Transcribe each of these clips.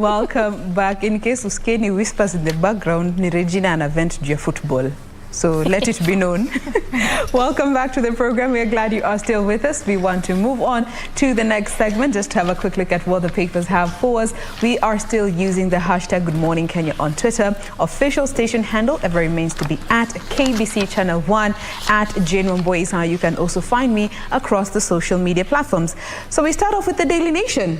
Welcome back. In case Uskeni whispers in the background, ni Regina an event juu football. So let it be known. Welcome back to the program. We are glad you are still with us. We want to move on to the next segment. Just have a quick look at what the papers have for us. We are still using the hashtag Good Morning Kenya on Twitter. Official station handle ever remains to be at KBC Channel 1 at Jane Wamboy is how you can also find me across the social media platforms. So we start off with the Daily Nation.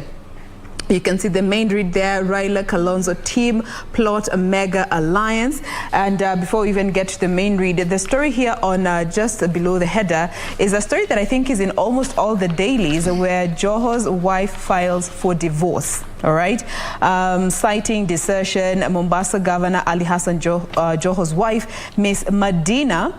You can see the main read there, Raila Kalonzo team plot a mega alliance. And before we even get to the main read, the story here on just below the header is a story that I think is in almost all the dailies, where Joho's wife files for divorce. All right, citing desertion, Mombasa Governor Ali Hassan Joho's wife, Miss Medina,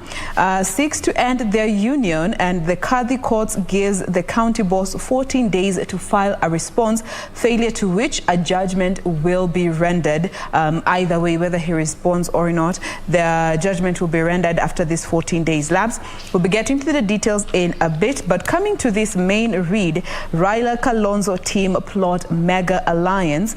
seeks to end their union, and the Kadhi Courts gives the county boss 14 days to file a response, failure to which a judgment will be rendered. Either way, whether he responds or not, the judgment will be rendered after this 14 days lapse. We'll be getting to the details in a bit, but coming to this main read, Raila Kalonzo team plot mega alliance.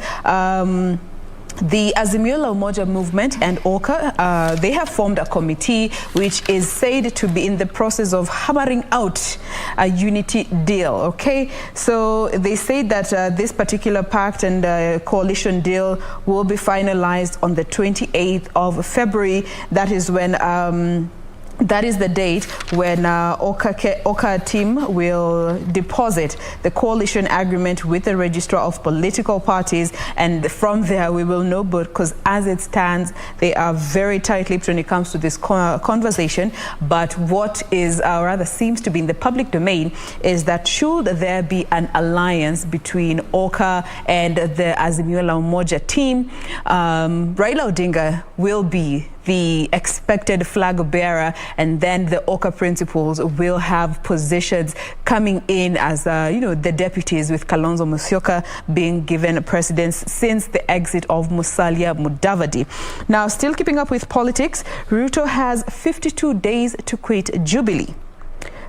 The Azimio la Umoja movement and OCA, they have formed a committee which is said to be in the process of hammering out a unity deal, okay? So they say that this particular pact and coalition deal will be finalized on the 28th of February. That is when that is the date when OCA team will deposit the coalition agreement with the registrar of political parties, and from there we will know, because as it stands, they are very tight-lipped when it comes to this conversation. But what is, rather seems to be in the public domain, is that should there be an alliance between OCA and the Azimio la Umoja team, Raila Odinga will be the expected flag bearer, and then the OCA principals will have positions coming in as, the deputies, with Kalonzo Musyoka being given precedence since the exit of Musalia Mudavadi. Now, still keeping up with politics, Ruto has 52 days to quit Jubilee.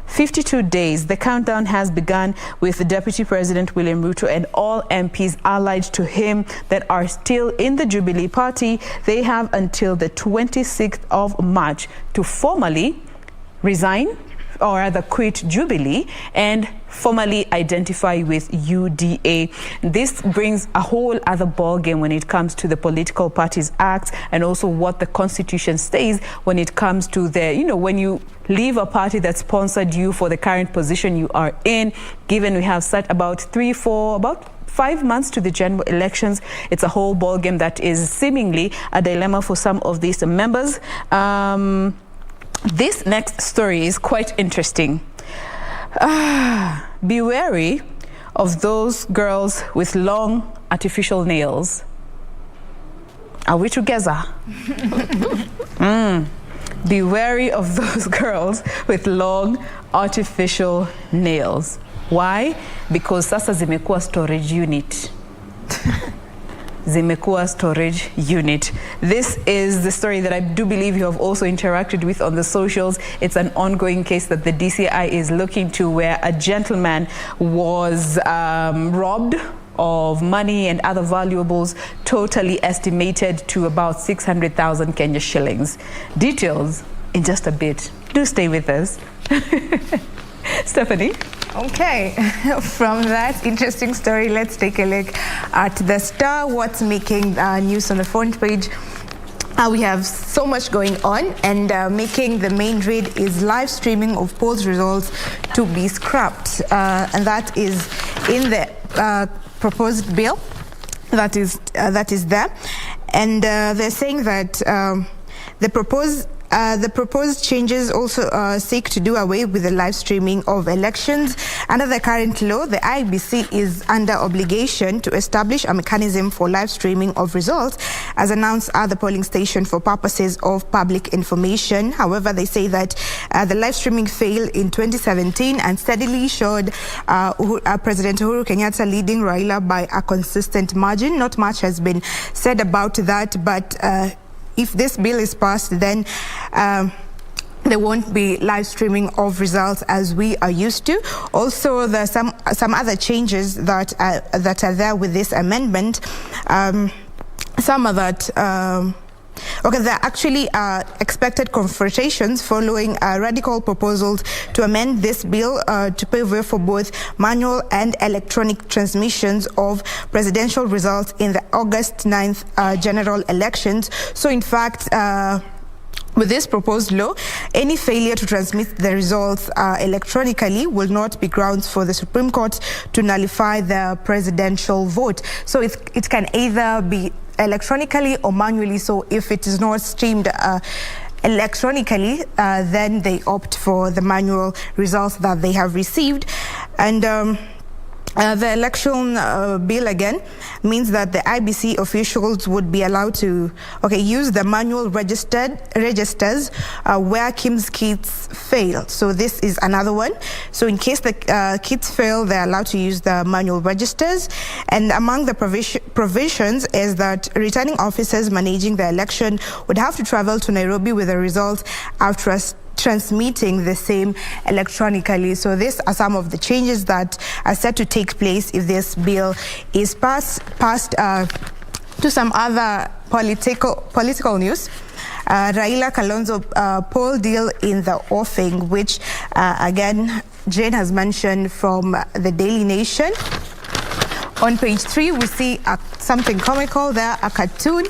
52 days. The countdown has begun with the Deputy President William Ruto and all MPs allied to him that are still in the Jubilee Party. They have until the 26th of March to formally resign, or rather quit Jubilee, and formally identify with UDA. This brings a whole other ballgame when it comes to the Political Parties Act, and also what the Constitution says when it comes to the, when you leave a party that sponsored you for the current position you are in, given we have set about 5 months to the general elections. It's a whole ballgame that is seemingly a dilemma for some of these members. This next story is quite interesting. Be wary of those girls with long artificial nails. Are we together? Be wary of those girls with long artificial nails. Why? Because sasa zimekuwa storage unit. Zimekuwa storage unit. This is the story that I do believe you have also interacted with on the socials. It's an ongoing case that the DCI is looking to, where a gentleman was robbed of money and other valuables, totally estimated to about 600,000 Kenya shillings. Details in just a bit. Do stay with us. Stephanie? Okay, from that interesting story, let's take a look at the Star. What's making news on the front page? We have so much going on, and making the main read is live streaming of polls results to be scrapped, and that is in the proposed bill that is there, and they're saying that the proposed changes also seek to do away with the live streaming of elections. Under the current law, the IEBC is under obligation to establish a mechanism for live streaming of results as announced at the polling station for purposes of public information. However, they say that the live streaming failed in 2017 and steadily showed President Uhuru Kenyatta leading Raila by a consistent margin. Not much has been said about that, but if this bill is passed, then there won't be live streaming of results as we are used to. Also, there's some other changes that are there with this amendment. Some are that. Okay, there actually are expected confrontations following radical proposals to amend this bill to pave way for both manual and electronic transmissions of presidential results in the August 9th general elections. So, in fact, with this proposed law, any failure to transmit the results electronically will not be grounds for the Supreme Court to nullify the presidential vote. So it can either be electronically or manually. So if it is not streamed electronically, then they opt for the manual results that they have received. And the election bill again means that the IBC officials would be allowed to use the manual registers where Kim's kits fail. So this is another one. So in case the kits fail, they're allowed to use the manual registers. And among the provisions is that returning officers managing the election would have to travel to Nairobi with the results after transmitting the same electronically. So these are some of the changes that are set to take place if this bill is passed. To some other political news, Raila Kalonzo poll deal in the offing, which again Jane has mentioned from the Daily Nation. On page 3, we see something comical there, a cartoon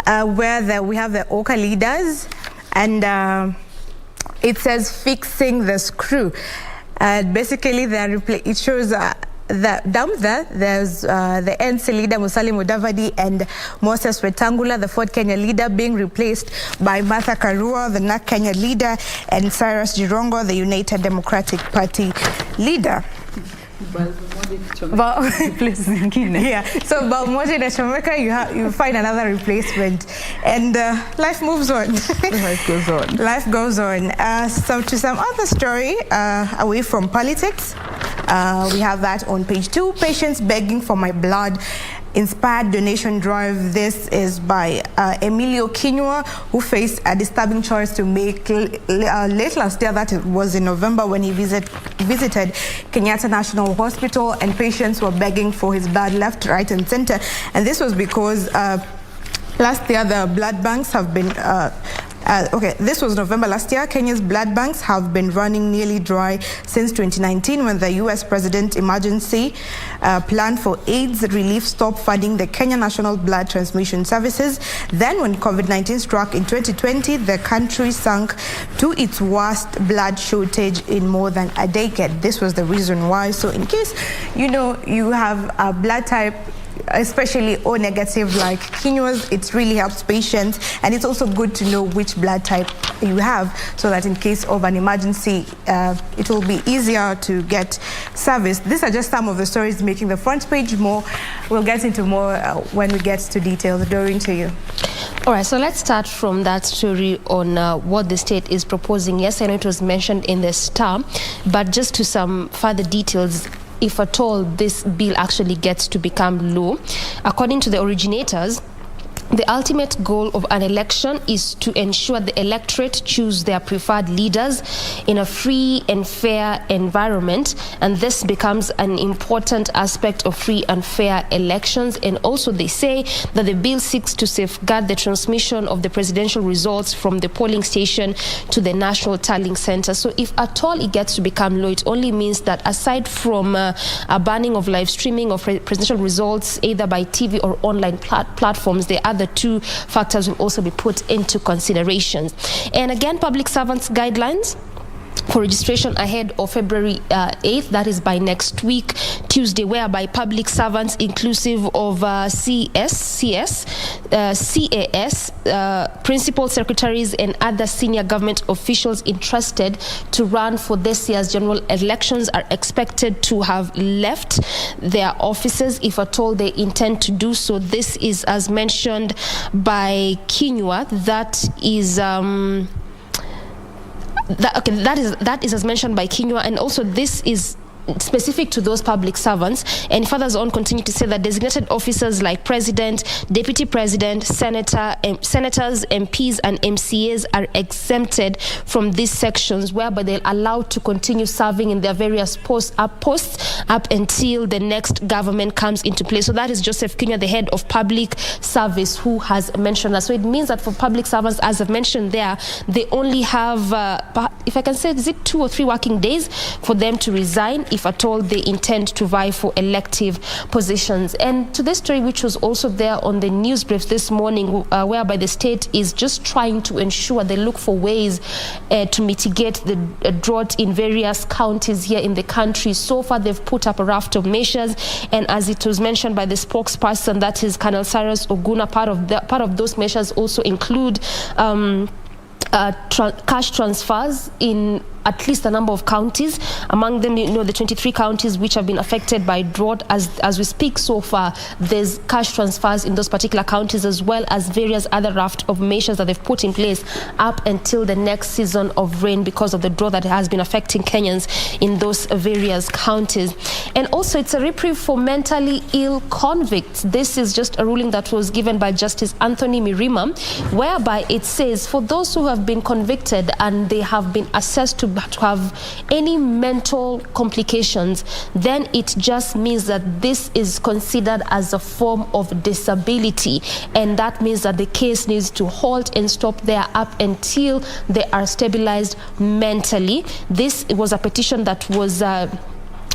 where we have the Oka leaders, and it says fixing the screw. Basically, it shows down there's the NC leader Musalia Mudavadi and Moses Wetangula, the Ford Kenya leader, being replaced by Martha Karua, the NARC Kenya leader, and Cyrus Jirongo, the United Democratic Party leader. Yeah, so Balmoja and Chomeka, you find another replacement, and life moves on. Life goes on. Life goes on. So to some other story, away from politics, we have that on page 2. Patients begging for my blood. Inspired donation drive. This is by Emilio Kinyua, who faced a disturbing choice to make late last year. That was in November when he visited Kenyatta National Hospital, and patients were begging for his blood left, right, and center. And this was because last year the blood banks have been this was November last year. Kenya's blood banks have been running nearly dry since 2019, when the U.S. President Emergency Plan for AIDS Relief stopped funding the Kenya National Blood Transmission Services. Then when COVID-19 struck in 2020, the country sank to its worst blood shortage in more than a decade. This was the reason why. So in case you have a blood type, especially O negative like Kinyua's, it really helps patients, and it's also good to know which blood type you have, so that in case of an emergency, it will be easier to get service. These are just some of the stories making the front page. More, we'll get into more when we get to details. Doreen, to you. All right, so let's start from that story on what the state is proposing. Yes, I know it was mentioned in the Star, but just to some further details, if at all this bill actually gets to become law. According to the originators, the ultimate goal of an election is to ensure the electorate choose their preferred leaders in a free and fair environment, and this becomes an important aspect of free and fair elections. And also they say that the bill seeks to safeguard the transmission of the presidential results from the polling station to the National Tallying Center. So if at all it gets to become law, it only means that aside from a banning of live streaming of presidential results either by TV or online platforms, the other two factors will also be put into consideration. And again, public servants guidelines for registration ahead of February 8th, that is by next week, Tuesday, whereby public servants inclusive of CAS, principal secretaries and other senior government officials entrusted to run for this year's general elections are expected to have left their offices, if at all they intend to do so. This is as mentioned by Kinyua. That is as mentioned by Kinyua, and also this is specific to those public servants. And further on, continue to say that designated officers like president, deputy president, senators, MPs, and MCAs are exempted from these sections, whereby they're allowed to continue serving in their various posts up until the next government comes into place. So that is Joseph Kinyua, the head of public service, who has mentioned that. So it means that for public servants, as I've mentioned there, they only have, if I can say, is it 2 or 3 working days for them to resign, if at all they intend to vie for elective positions. And to this story, which was also there on the news briefs this morning, whereby the state is just trying to ensure they look for ways to mitigate the drought in various counties here in the country. So far, they've put up a raft of measures, and as it was mentioned by the spokesperson, that is Colonel Cyrus Oguna, part of those measures also include cash transfers in at least a number of counties. Among them, the 23 counties which have been affected by drought. As we speak so far, there's cash transfers in those particular counties, as well as various other raft of measures that they've put in place up until the next season of rain, because of the drought that has been affecting Kenyans in those various counties. And also, it's a reprieve for mentally ill convicts. This is just a ruling that was given by Justice Anthony Mirima, whereby it says for those who have been convicted and they have been assessed to have any mental complications, then it just means that this is considered as a form of disability, and that means that the case needs to halt and stop there up until they are stabilized mentally. This was a petition that was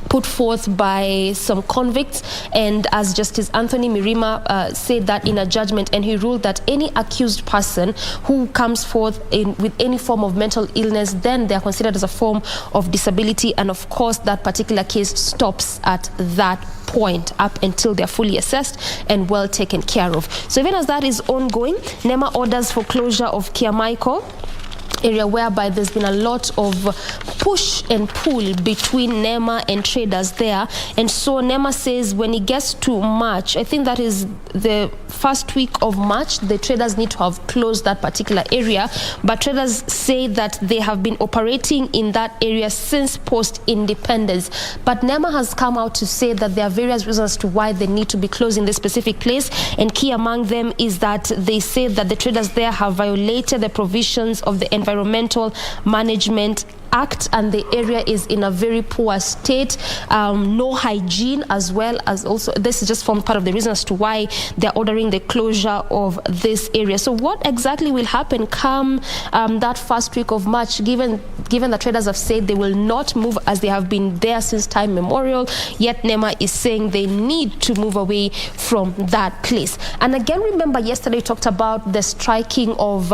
put forth by some convicts, and as Justice Anthony Mirima said that in a judgment, and he ruled that any accused person who comes forth with any form of mental illness, then they are considered as a form of disability, and of course that particular case stops at that point up until they're fully assessed and well taken care of. So even as that is ongoing, NEMA orders for closure of Kiamaiko area, whereby there's been a lot of push and pull between NEMA and traders there. And so NEMA says when it gets to March, I think that is the first week of March, the traders need to have closed that particular area. But traders say that they have been operating in that area since post-independence. But NEMA has come out to say that there are various reasons as to why they need to be closing this specific place. And key among them is that they say that the traders there have violated the provisions of the Environmental Management Act, and the area is in a very poor state, no hygiene, as well as also this is just formed part of the reason as to why they're ordering the closure of this area. So what exactly will happen come that first week of March, given the traders have said they will not move as they have been there since time memorial, yet NEMA is saying they need to move away from that place. And again, remember yesterday we talked about the striking of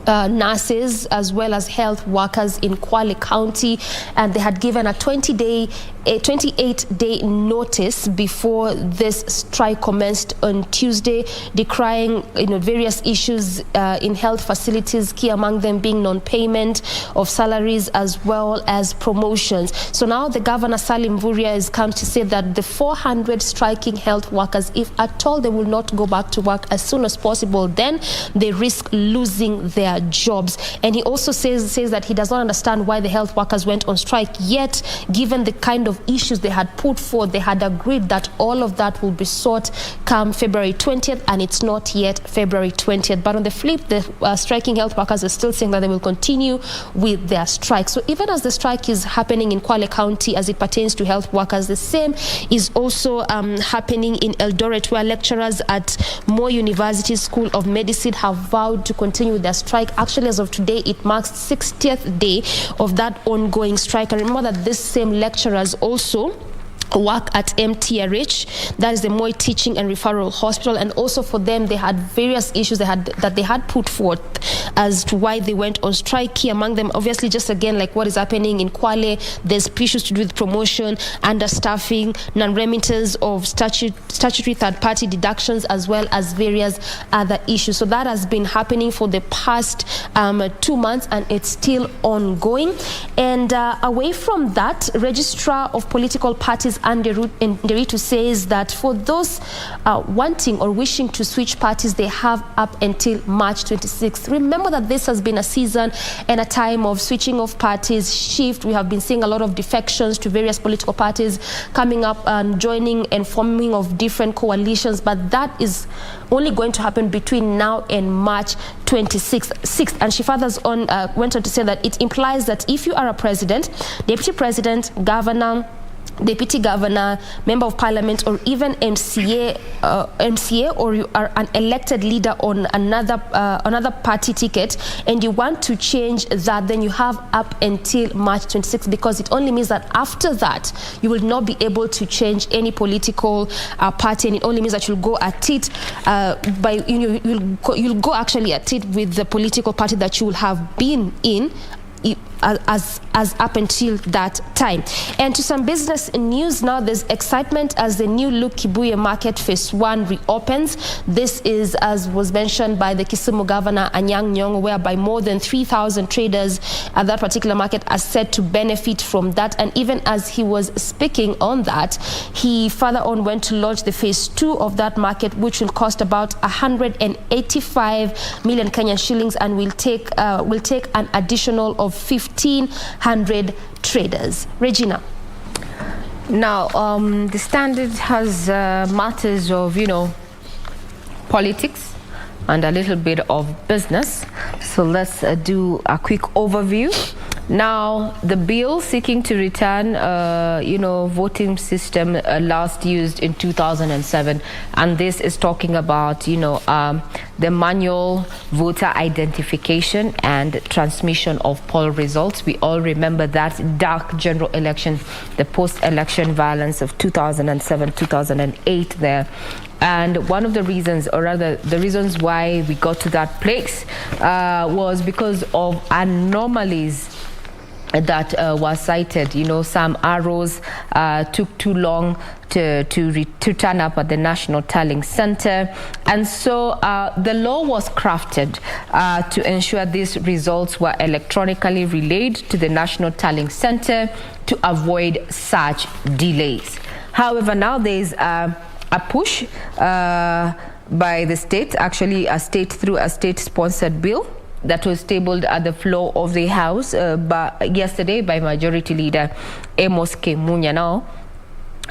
nurses as well as health workers in Kwale County, and they had given a 28-day notice before this strike commenced on Tuesday, decrying various issues in health facilities, key among them being non-payment of salaries as well as promotions. So now the governor Salim Mvurya has come to say that the 400 striking health workers, if at all they will not go back to work as soon as possible, then they risk losing their jobs. And he also says that he does not understand why the health workers went on strike, yet given the kind of issues they had put forth, they had agreed that all of that will be sought come February 20th, and it's not yet February 20th. But on the flip, the striking health workers are still saying that they will continue with their strike. So even as the strike is happening in Kwale County as it pertains to health workers, the same is also happening in Eldoret, where lecturers at Moi University School of Medicine have vowed to continue with their strike. Actually, as of today, it marks 60th day of that ongoing strike. And remember that these same lecturers also work at MTRH, that is the Moi Teaching and Referral Hospital, and also for them they had various issues that they had put forth as to why they went on strike. Key among them, obviously, just again like what is happening in Kwale, there's issues to do with promotion, understaffing, non-remittance of statutory third-party deductions, as well as various other issues. So that has been happening for the past 2 months, and it's still ongoing. And away from that, Registrar of Political Parties Nderitu says that for those wanting or wishing to switch parties, they have up until March 26th. Remember that this has been a season and a time of switching of parties, shift. We have been seeing a lot of defections to various political parties coming up and joining and forming of different coalitions, but that is only going to happen between now and March 26th. And she further went on to say that it implies that if you are a president, deputy president, governor, deputy governor, member of parliament, or even MCA, or you are an elected leader on another party ticket, and you want to change that, then you have up until March 26th, because it only means that after that you will not be able to change any political party, and it only means that you'll go at it you'll go actually at it with the political party that you will have been in as up until that time. And to some business news now, there's excitement as the new Luke Kibuye Market Phase 1 reopens. This is, as was mentioned by the Kisumu Governor Anyang' Nyong'o, whereby more than 3,000 traders at that particular market are said to benefit from that. And even as he was speaking on that, he further on went to launch the Phase 2 of that market, which will cost about 185 million Kenyan shillings and will take an additional of 1,500 traders. Regina. Now, the Standard has matters of, politics and a little bit of business. So let's do a quick overview. Now, the bill seeking to return, voting system last used in 2007, and this is talking about, the manual voter identification and transmission of poll results. We all remember that dark general election, the post-election violence of 2007, 2008 there. And one of the reasons, or rather the reasons why we got to that place was because of anomalies that were cited. Some arrows took too long to turn up at the National Tallying Center. And so the law was crafted to ensure these results were electronically relayed to the National Tallying Center to avoid such delays. However, now there's a push by the state, actually through a state-sponsored bill that was tabled at the floor of the House yesterday by Majority Leader Amos Kemunya. Now,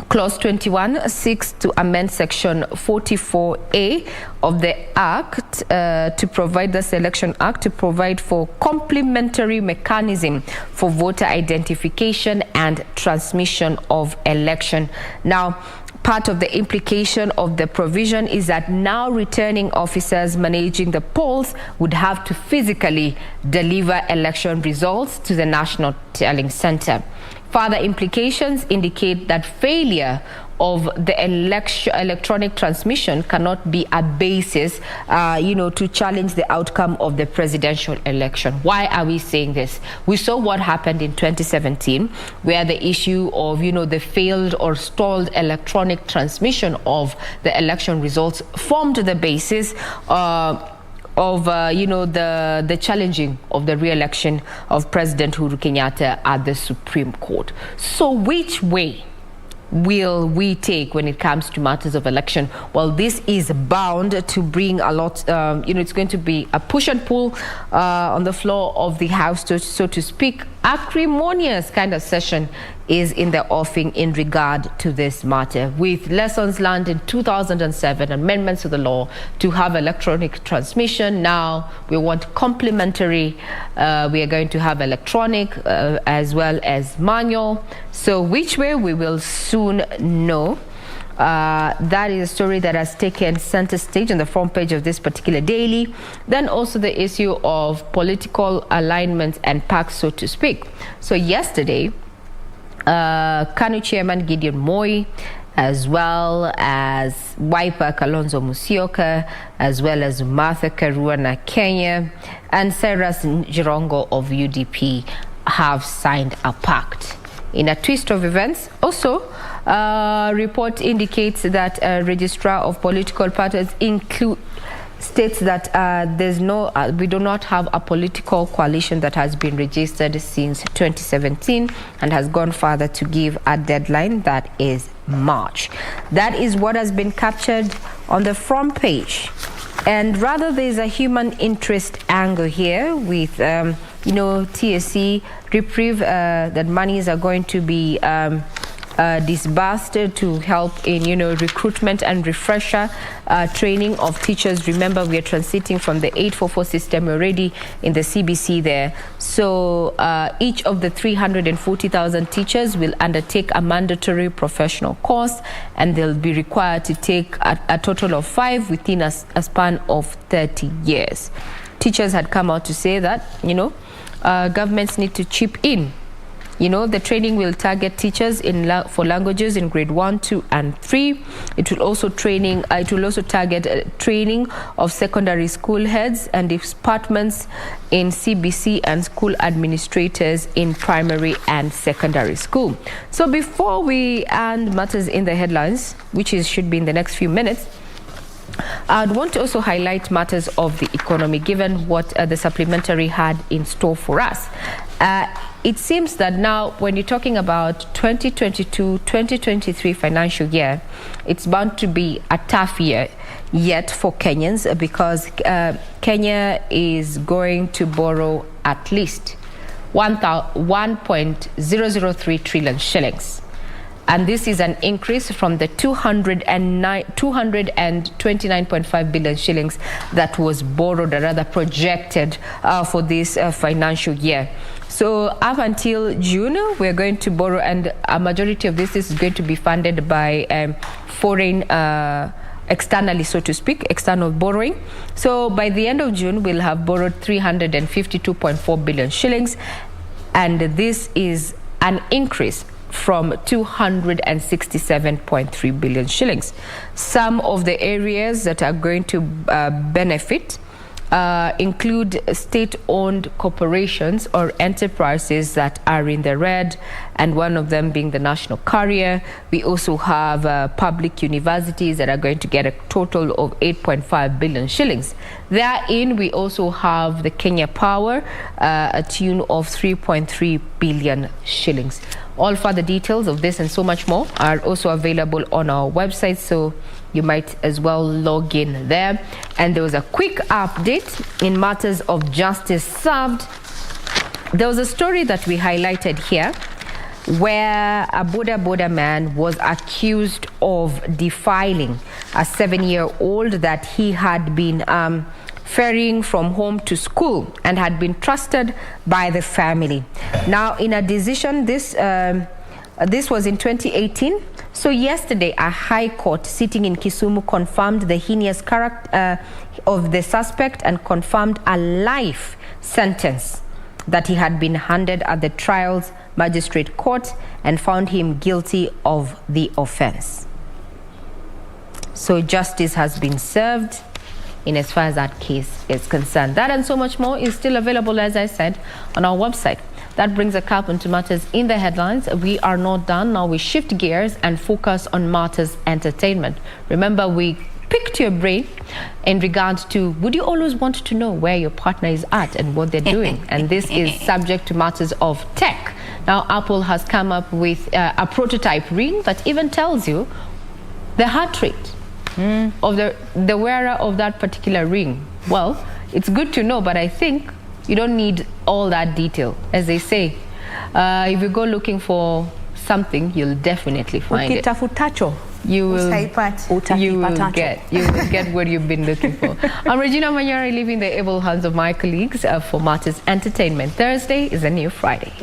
Clause 21 seeks to amend Section 44A of the Act to provide the Selection Act to provide for complementary mechanism for voter identification and transmission of election. Now, part of the implication of the provision is that now returning officers managing the polls would have to physically deliver election results to the National Tallying Center. Further implications indicate that failure of the electronic transmission cannot be a basis, to challenge the outcome of the presidential election. Why are we saying this? We saw what happened in 2017, where the issue of, the failed or stalled electronic transmission of the election results formed the basis of the challenging of the re-election of President Uhuru Kenyatta at the Supreme Court. So which way will we take when it comes to matters of election? Well, this is bound to bring a lot, it's going to be a push and pull on the floor of the House, so to speak. Acrimonious kind of session is in the offing in regard to this matter, with lessons learned in 2007, amendments to the law to have electronic transmission. Now we want complementary. We are going to have electronic as well as manual. So which way, we will soon know. That is a story that has taken center stage on the front page of this particular daily. Then also the issue of political alignment and pacts, so to speak. So yesterday, KANU Chairman Gideon Moi, as well as Wiper Kalonzo Musyoka, as well as Martha Karua na Kenya, and Cyrus Njirongo of UDP have signed a pact. In a twist of events, also, report indicates that a registrar of political parties states that we do not have a political coalition that has been registered since 2017 and has gone further to give a deadline that is March. That is what has been captured on the front page. And rather, there's a human interest angle here with, TSC reprieve that monies are going to be disbursed to help in, recruitment and refresher training of teachers. Remember, we are transiting from the 844 system already in the CBC there. So each of the 340,000 teachers will undertake a mandatory professional course, and they'll be required to take a total of 5 within a span of 30 years. Teachers had come out to say that, governments need to chip in. The training will target teachers for languages in grade 1, 2, and 3. It will also target training of secondary school heads and departments in CBC and school administrators in primary and secondary school. So before we end matters in the headlines, which should be in the next few minutes, I'd want to also highlight matters of the economy, given what the supplementary had in store for us. It seems that now, when you're talking about 2022-2023 financial year, it's bound to be a tough year yet for Kenyans, because Kenya is going to borrow at least 1.003 trillion shillings. And this is an increase from the 229.5 billion shillings that was borrowed, or rather projected, for this financial year. So up until June, we're going to borrow, and a majority of this is going to be funded by foreign, externally, so to speak, external borrowing. So by the end of June, we'll have borrowed 352.4 billion shillings, and this is an increase from 267.3 billion shillings. Some of the areas that are going to benefit include state-owned corporations or enterprises that are in the red, and one of them being the national carrier. We also have public universities that are going to get a total of 8.5 billion shillings. Therein, we also have the Kenya Power, a tune of 3.3 billion shillings. All further details of this and so much more are also available on our website, so you might as well log in there. And there was a quick update in matters of justice served. There was a story that we highlighted here where a Boda man was accused of defiling a 7-year-old that he had been ferrying from home to school and had been trusted by the family. Now, in a decision, this was in 2018. So yesterday, a high court sitting in Kisumu confirmed the heinous character of the suspect and confirmed a life sentence that he had been handed at the trial's magistrate court, and found him guilty of the offense. So justice has been served in as far as that case is concerned. That and so much more is still available, as I said, on our website. That brings a cap onto matters in the headlines. We are not done. Now we shift gears and focus on matters entertainment. Remember, we picked your brain in regards to, would you always want to know where your partner is at and what they're doing? And this is subject to matters of tech. Now, Apple has come up with a prototype ring that even tells you the heart rate of the wearer of that particular ring. Well, it's good to know, but I think you don't need all that detail. As they say, if you go looking for something, you'll definitely find it. You will get what you've been looking for. I'm Regina Manyari, leaving the able hands of my colleagues for Matters Entertainment. Thursday is a new Friday.